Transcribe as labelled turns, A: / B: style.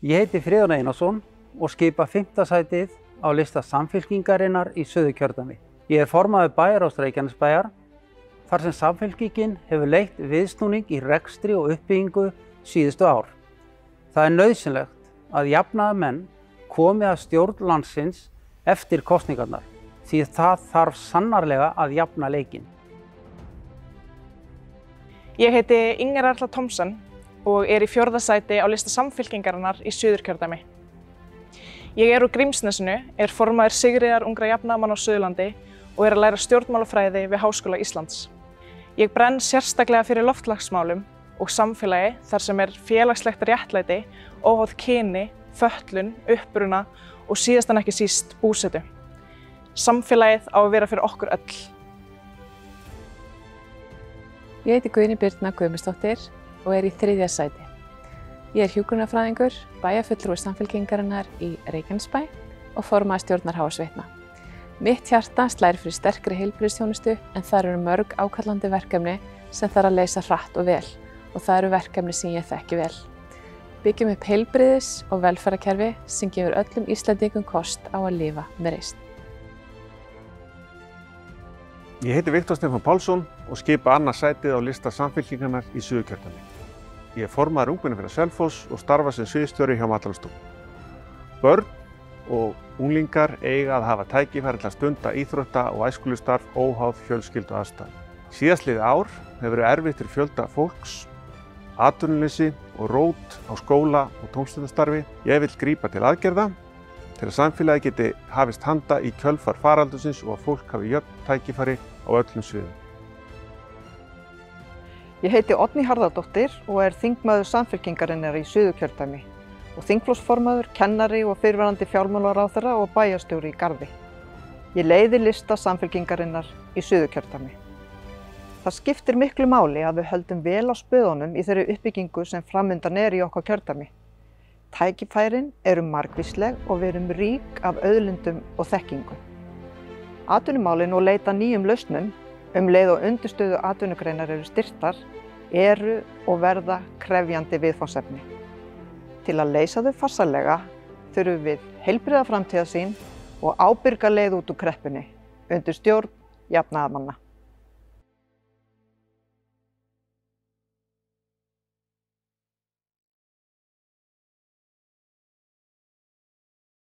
A: Ég heiti Friðjón Einarsson og skipa 5. sætið á lista Samfylkingarinnar í Suðurkjördæmi. Ég formaður bæjarráðs Reykjanesbæjar, þar sem Samfylkingin hefur leitt viðsnúning í rekstri og uppbyggingu síðustu ár. Það er nauðsynlegt að jafnaðarmenn komi að stjórn landsins eftir kosningarnar, því það þarf sannarlega að jafna leikinn.
B: Ég heiti Inger Erla Thomsen og er í 4. sæti á lista Samfylkingarinnar í Suðurkjördæmi. Ég er úr Grímsnesinu, er formaður Sigríðar ungra jafnaðarmanna á Suðurlandi og er að læra stjórnmálafræði við Háskóla Íslands. Ég brenn sérstaklega fyrir loftslagsmálum og samfélagi þar sem er félagslegt réttlæti, óháð kyni, fötlun, uppruna og síðast en ekki síst búsetu. Samfélagið á að vera fyrir okkur öll.
C: Ég heiti Guðný Birna Guðmundsdóttir og er í 3. sæti. Ég er hjúkrunarfræðingur, bæjarfulltrúi Samfylkingarinnar í Reykjanesbæ og formaður stjórnar HS Vitna. Mitt hjarta slær fyrir sterkri heilbrigðisþjónustu en það eru mörg ákallandi verkefni sem þarf að leysa hratt og vel og það eru verkefni sem ég þekki vel. Byggjum upp heilbrigðis- og velferðarkerfi sem gefur öllum Íslendingum kost á að lifa með reisn.
D: Ég heiti Viktor Stefán Pálsson og skipa 2. sætið á lista Samfylkingarinnar í Suðurkjördæmi. Ég er formaður Ungmennafélags Selfoss og starfa sem sviðsstjóri hjá Matvælastofu. Börn og unglingar eiga að hafa tækifæri til að stunda íþrótta- og æskulýðsstarf óháð fjölskylduaðstæðum. Síðastliðið ár hefur verið erfitt fyrir fjölda fólks, atvinnuleysi og rót á skóla- og tómstundastarfi. Ég vil grípa til aðgerða til að samfélagið geti hafist handa í kjölfar faraldursins og að fólk hafi jöfn tækifæri á öllum sviðum.
E: Ég heiti Oddný Harðardóttir og er þingmaður Samfylkingarinnar í Suðurkjördæmi og þingflokksformaður, kennari og fyrrverandi fjármálaráðherra og bæjarstjóri í Garði. Ég leiði lista Samfylkingarinnar í Suðurkjördæmi. Það skiptir miklu máli að við höldum vel á spöðunum í þeirri uppbyggingu sem framundan er í okkar kjördæmi. Tækifærin eru margvísleg og við erum rík af auðlindum og þekkingu. Atvinnumálin og leita nýjum lausnum leið og undirstöðu atvinnugreinar eru styrktar, eru og verða krefjandi viðfangsefni. Til að leysa þau farsællega þurfum við heilbrigða framtíðarsýn og ábyrga leið út úr kreppunni undir stjórn jafnaðarmanna.